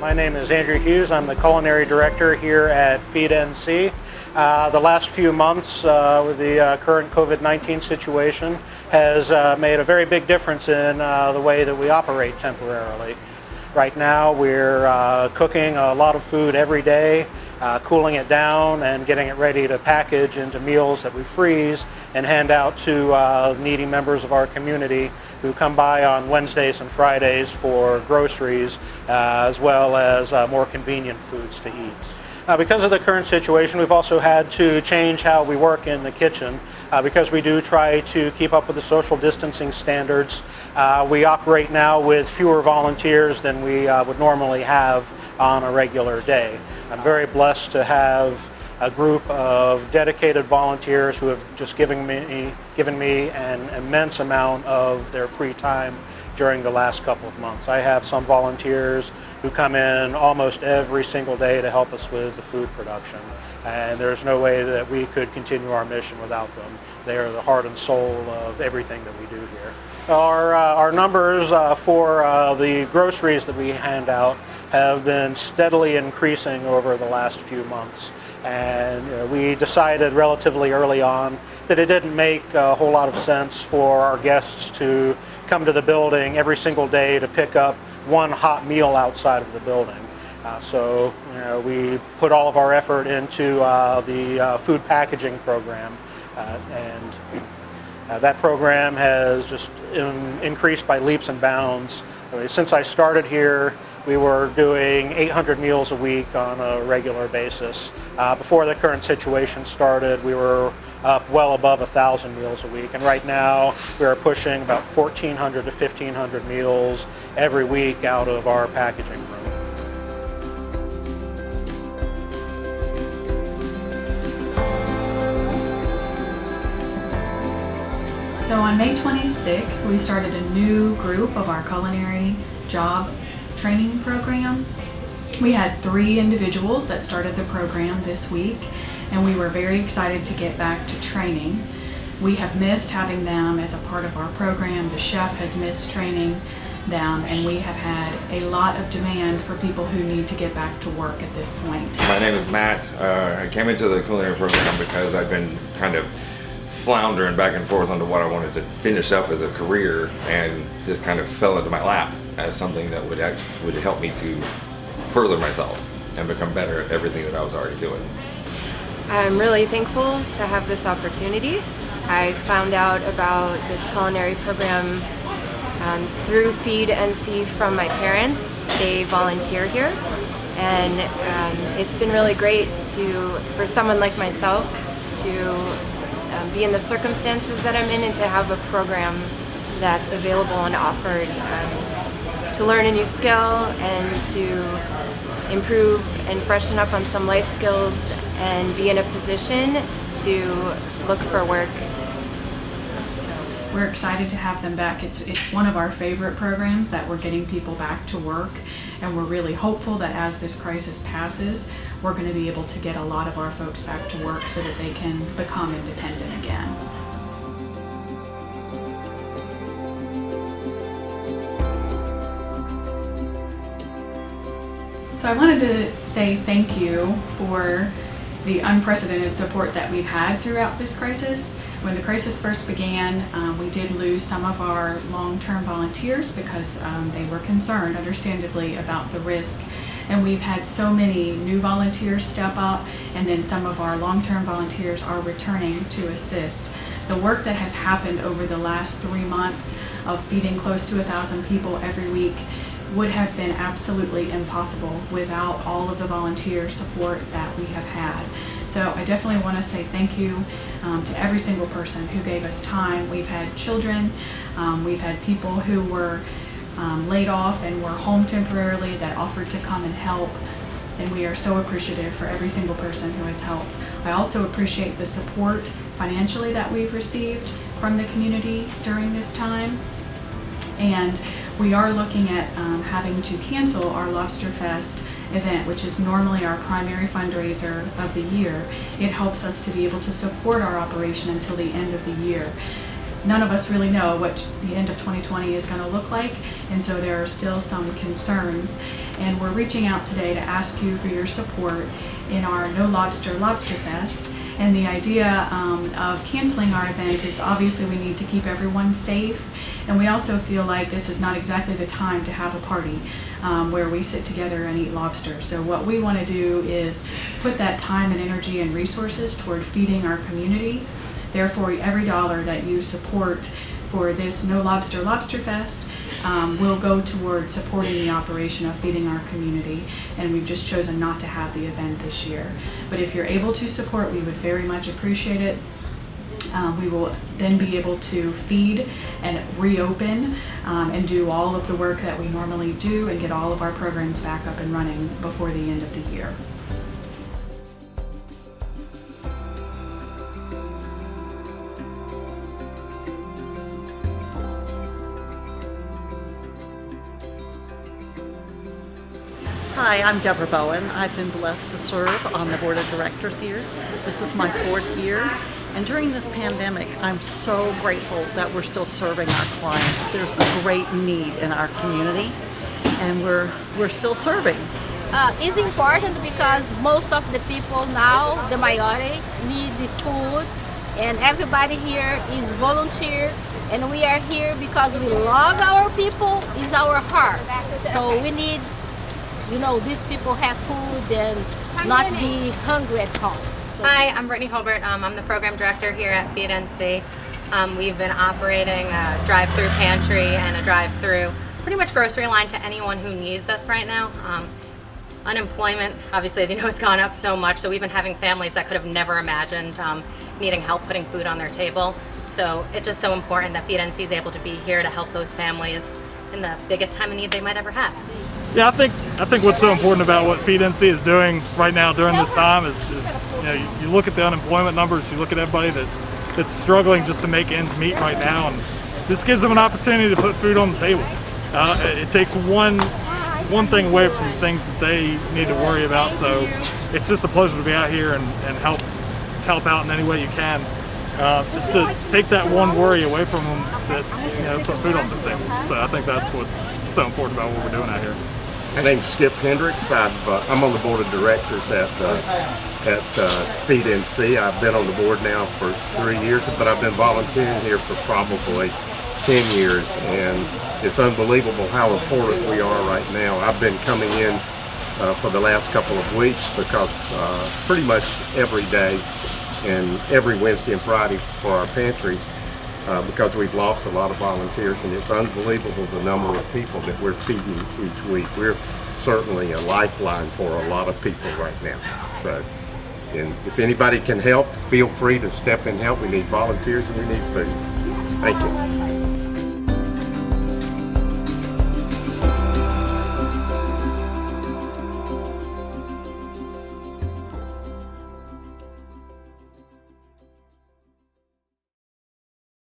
My name is Andrew Hughes. I'm the Culinary Director here at Feed NC. The last few months with the current COVID-19 situation has made a very big difference in the way that we operate temporarily. Right now we're cooking a lot of food every day, cooling it down and getting it ready to package into meals that we freeze and hand out to needy members of our community who come by on Wednesdays and Fridays for groceries as well as more convenient foods to eat. Because of the current situation, we've also had to change how we work in the kitchen. Because we do try to keep up with the social distancing standards, we operate now with fewer volunteers than we would normally have on a regular day. I'm very blessed to have a group of dedicated volunteers who have just given me an immense amount of their free time during the last couple of months. I have some volunteers who come in almost every single day to help us with the food production, and there's no way that we could continue our mission without them. They are the heart and soul of everything that we do here. Our numbers for the groceries that we hand out have been steadily increasing over the last few months, and we decided relatively early on that it didn't make a whole lot of sense for our guests to come to the building every single day to pick up one hot meal outside of the building. So we put all of our effort into the food packaging program, and that program has just increased by leaps and bounds. Since I started here, we were doing 800 meals a week on a regular basis. Before the current situation started, we were up well above 1,000 meals a week, and right now we are pushing about 1,400 to 1,500 meals every week out of our packaging room. So on May 26th, we started a new group of our Culinary Job Training program. We had 3 individuals that started the program this week, and we were very excited to get back to training. We have missed having them as a part of our program. The chef has missed training them, and we have had a lot of demand for people who need to get back to work at this point. My name is Matt. I came into the culinary program because I've been kind of floundering back and forth onto what I wanted to finish up as a career, and this kind of fell into my lap as something that would help me to further myself and become better at everything that I was already doing. I'm really thankful to have this opportunity. I found out about this culinary program through Feed NC from my parents. They volunteer here, and it's been really great for someone like myself to be in the circumstances that I'm in and to have a program that's available and offered to learn a new skill and to improve and freshen up on some life skills and be in a position to look for work. So we're excited to have them back. It's one of our favorite programs that we're getting people back to work, and we're really hopeful that as this crisis passes, we're going to be able to get a lot of our folks back to work so that they can become independent again. So I wanted to say thank you for the unprecedented support that we've had throughout this crisis. When the crisis first began, we did lose some of our long-term volunteers because they were concerned, understandably, about the risk. And we've had so many new volunteers step up, and then some of our long-term volunteers are returning to assist. The work that has happened over the last 3 months of feeding close to 1,000 people every week would have been absolutely impossible without all of the volunteer support that we have had. So I definitely want to say thank you to every single person who gave us time. We've had children, we've had people who were laid off and were home temporarily that offered to come and help, and we are so appreciative for every single person who has helped. I also appreciate the support financially that we've received from the community during this time. And we are looking at having to cancel our LobsterFest event, which is normally our primary fundraiser of the year. It helps us to be able to support our operation until the end of the year. none of us really know what the end of 2020 is going to look like, and so there are still some concerns. And we're reaching out today to ask you for your support in our No Lobster LobsterFest. And the idea of canceling our event is obviously we need to keep everyone safe, and we also feel like this is not exactly the time to have a party where we sit together and eat lobster. So what we want to do is put that time and energy and resources toward feeding our community. Therefore, every dollar that you support for this No Lobster LobsterFest will go toward supporting the operation of feeding our community, and we've just chosen not to have the event this year. But if you're able to support, we would very much appreciate it. We will then be able to feed and reopen and do all of the work that we normally do and get all of our programs back up and running before the end of the year. Hi, I'm Deborah Bowen. I've been blessed to serve on the board of directors here. This is my 4th year. And during this pandemic, I'm so grateful that we're still serving our clients. There's a great need in our community, and we're still serving. It's important because most of the people now, the majority, need the food, and everybody here is volunteer, and we are here because we love our people, it's our heart. So we need, these people have food and not be hungry at home. Hi, I'm Brittany Holbert. I'm the program director here at Feed NC. We've been operating a drive-through pantry and a drive-through pretty much grocery line to anyone who needs us right now. Unemployment, obviously, as you know, has gone up so much, so we've been having families that could have never imagined needing help putting food on their table. So it's just so important that Feed NC is able to be here to help those families in the biggest time of need they might ever have. Yeah, I think what's so important about what Feed NC is doing right now during this time is you look at the unemployment numbers, you look at everybody that's struggling just to make ends meet right now, and this gives them an opportunity to put food on the table. It takes one thing away from things that they need to worry about, so it's just a pleasure to be out here and help out in any way you can. Just to take that one worry away from them that put food on the table. So I think that's what's so important about what we're doing out here. My name's Skip Hendricks. I'm on the board of directors at Feed NC. I've been on the board now for 3 years, but I've been volunteering here for probably 10 years, and it's unbelievable how important we are right now. I've been coming in for the last couple of weeks because pretty much every day and every Wednesday and Friday for our pantries, because we've lost a lot of volunteers, and it's unbelievable the number of people that we're feeding each week. We're certainly a lifeline for a lot of people right now. So, and if anybody can help, feel free to step in and help. We need volunteers and we need food. Thank you.